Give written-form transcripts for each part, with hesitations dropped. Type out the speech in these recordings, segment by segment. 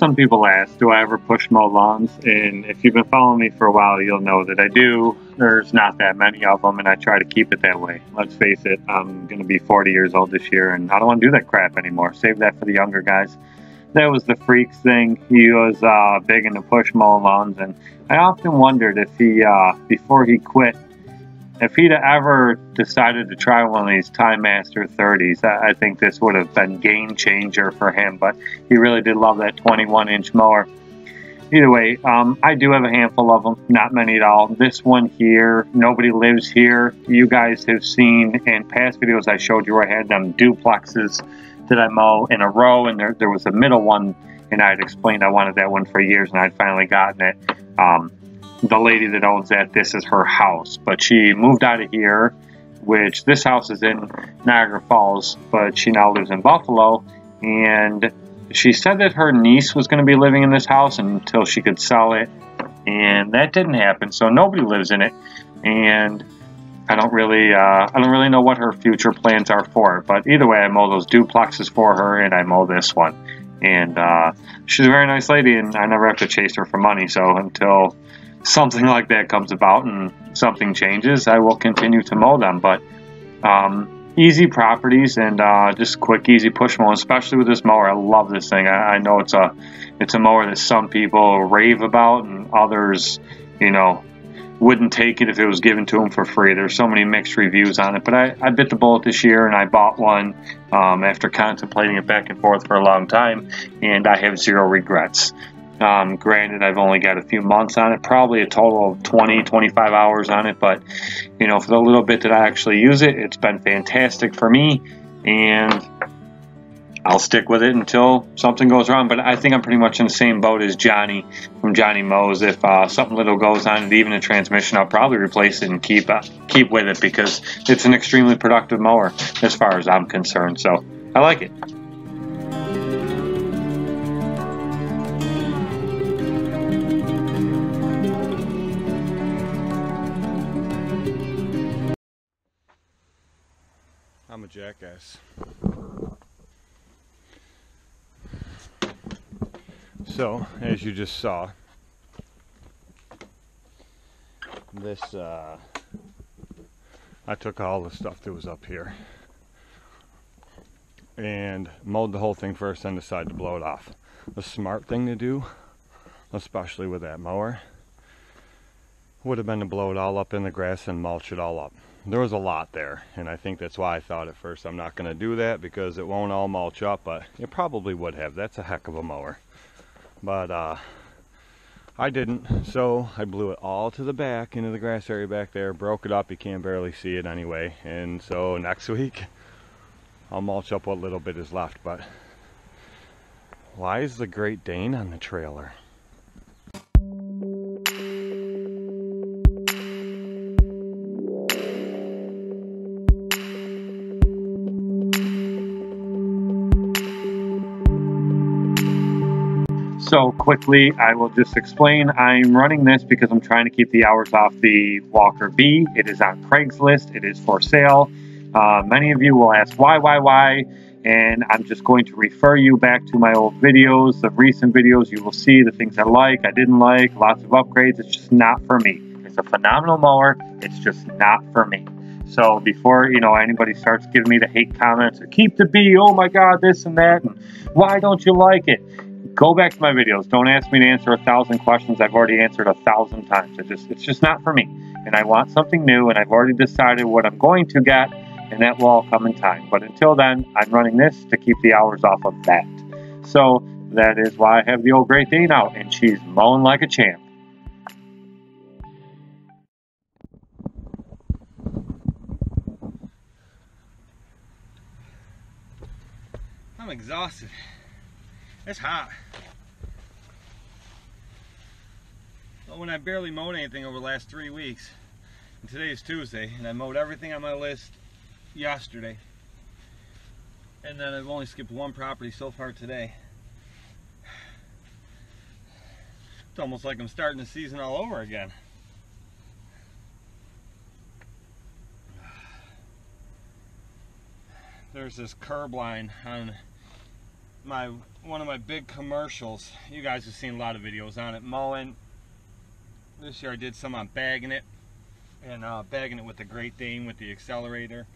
some people ask, do I ever push mow lawns? And if you've been following me for a while, you'll know that I do. There's not that many of them, and I try to keep it that way. Let's face it, I'm going to be 40 years old this year, and I don't want to do that crap anymore. Save that for the younger guys. That was the Freaks thing. He was big into push mowing lawns, and I often wondered if he, before he quit, if he'd ever decided to try one of these Timemaster 30s, I think this would have been game changer for him, but he really did love that 21-inch mower. Either way, I do have a handful of them, not many at all. This one here, nobody lives here. You guys have seen in past videos I showed you where I had them duplexes that I mow in a row, and there was a middle one, and I had explained I wanted that one for years, and I'd finally gotten it. The lady that owns that, this is her house, but she moved out of here, which this house is in Niagara Falls, but she now lives in Buffalo, and she said that her niece was going to be living in this house until she could sell it, and that didn't happen, so nobody lives in it, and I don't really know what her future plans are for it, but either way, I mow those duplexes for her, and I mow this one, and she's a very nice lady, and I never have to chase her for money, so until something like that comes about and something changes, I will continue to mow them. But easy properties and just quick, easy push mow, especially with this mower. I love this thing. I know it's a mower that some people rave about, and others, you know, wouldn't take it if it was given to them for free. There's so many mixed reviews on it, but I bit the bullet this year and I bought one after contemplating it back and forth for a long time, and I have zero regrets. Granted, I've only got a few months on it, probably a total of 20-25 hours on it, but you know, for the little bit that I actually use it, it's been fantastic for me, and I'll stick with it until something goes wrong. But I think I'm pretty much in the same boat as Johnny from Johnny Mows. If something little goes on it, even a transmission, I'll probably replace it and keep with it, because it's an extremely productive mower as far as I'm concerned, so I like it. I'm a jackass. So, as you just saw, this, I took all the stuff that was up here and mowed the whole thing first, then decided to blow it off. The smart thing to do, especially with that mower, would have been to blow it all up in the grass and mulch it all up. There was a lot there, and I think that's why I thought at first I'm not going to do that, because it won't all mulch up, but it probably would have. That's a heck of a mower. But I didn't, so I blew it all to the back, into the grass area back there, broke it up. You can barely see it anyway, and so next week I'll mulch up what little bit is left. But why is the Great Dane on the trailer? So quickly, I will just explain. I'm running this because I'm trying to keep the hours off the Walker B. It is on Craigslist. It is for sale. Many of you will ask why, and I'm just going to refer you back to my old videos, the recent videos. You will see the things I didn't like, lots of upgrades. It's just not for me. It's a phenomenal mower. It's just not for me. So before, you know, anybody starts giving me the hate comments, keep the B, oh my God, this and that, and why don't you like it? Go back to my videos. Don't ask me to answer 1,000 questions I've already answered 1,000 times. It's just not for me. And I want something new, and I've already decided what I'm going to get, and that will all come in time. But until then, I'm running this to keep the hours off of that. So that is why I have the old Great Dane out, and she's mowing like a champ. I'm exhausted. It's hot. Well, when I barely mowed anything over the last 3 weeks, and today is Tuesday, and I mowed everything on my list yesterday, and then I've only skipped one property so far today. It's almost like I'm starting the season all over again. There's this curb line on one of my big commercials. You guys have seen a lot of videos on it. Mowing. This year I did some on bagging it, and bagging it with the Great Dane with the accelerator,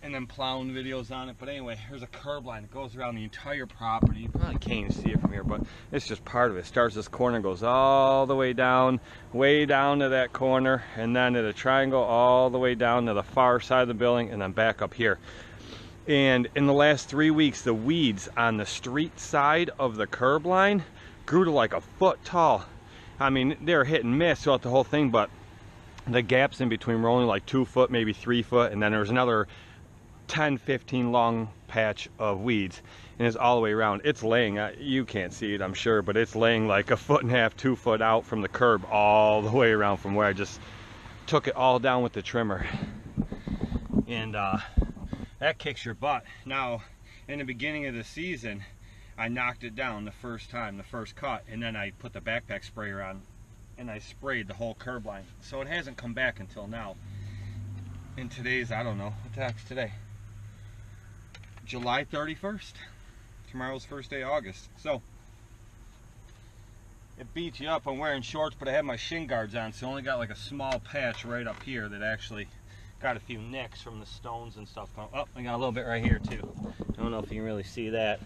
and then plowing videos on it. But anyway, there's a curb line that goes around the entire property. You probably can't even see it from here, but it's just part of it. It starts this corner, goes all the way down to that corner, and then at a triangle all the way down to the far side of the building, and then back up here. And in the last 3 weeks, the weeds on the street side of the curb line grew to like a foot tall. I mean, they're hit and miss throughout the whole thing, but the gaps in between were only like 2 foot, maybe 3 foot, and then there was another 10, 15 long patch of weeds, and it's all the way around. It's laying, you can't see it, I'm sure, but it's laying like 1.5 feet, 2 foot out from the curb all the way around from where I just took it all down with the trimmer. And that kicks your butt. Now, in the beginning of the season, I knocked it down the first time, the first cut, and then I put the backpack sprayer on and I sprayed the whole curb line. So it hasn't come back until now. And today's, I don't know, what the heck's today? July 31st. Tomorrow's first day of August. So it beats you up. I'm wearing shorts, but I have my shin guards on, so I only got like a small patch right up here that actually got a few nicks from the stones and stuff. Oh, I got a little bit right here too. I don't know if you can really see that.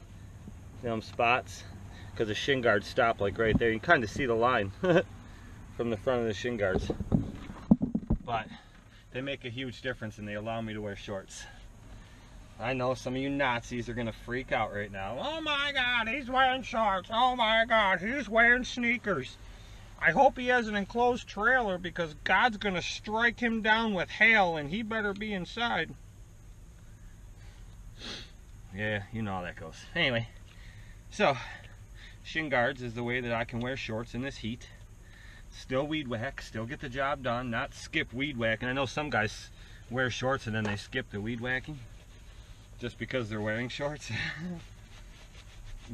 Them spots, because the shin guards stop like right there. You can kind of see the line from the front of the shin guards. But they make a huge difference, and they allow me to wear shorts. I know some of you Nazis are gonna freak out right now. Oh my God, he's wearing shorts. Oh my God, he's wearing sneakers. I hope he has an enclosed trailer, because God's gonna strike him down with hail and he better be inside. Yeah, you know how that goes. Anyway, so shin guards is the way that I can wear shorts in this heat. Still weed whack, still get the job done, not skip weed whack. And I know some guys wear shorts and then they skip the weed whacking just because they're wearing shorts.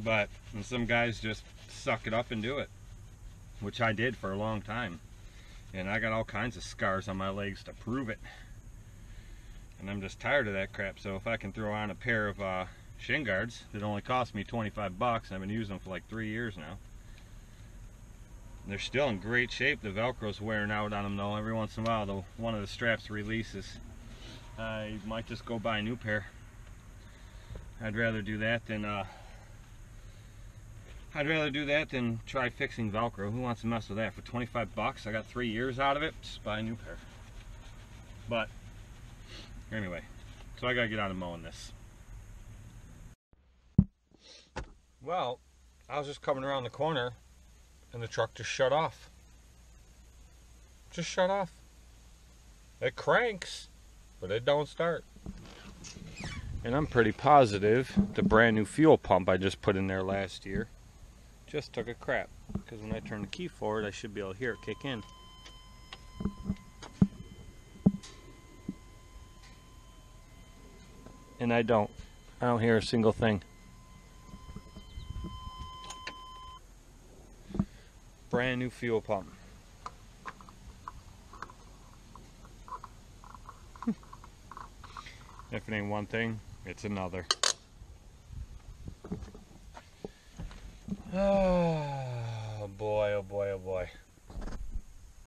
But and some guys just suck it up and do it, which I did for a long time, and I got all kinds of scars on my legs to prove it, and I'm just tired of that crap. So if I can throw on a pair of shin guards that only cost me 25 bucks, and I've been using them for like 3 years now, they're still in great shape. The Velcro's wearing out on them though. Every once in a while one of the straps releases. I might just go buy a new pair. I'd rather do that than try fixing Velcro. Who wants to mess with that? For 25 bucks, I got 3 years out of it. Just buy a new pair. But anyway, so I gotta get out of mowing this. Well, I was just coming around the corner and the truck just shut off. Just shut off. It cranks, but it don't start. And I'm pretty positive the brand new fuel pump I just put in there last year just took a crap, because when I turn the key forward I should be able to hear it kick in. And I don't hear a single thing. Brand new fuel pump. If it ain't one thing, it's another. Oh boy, oh boy, oh boy.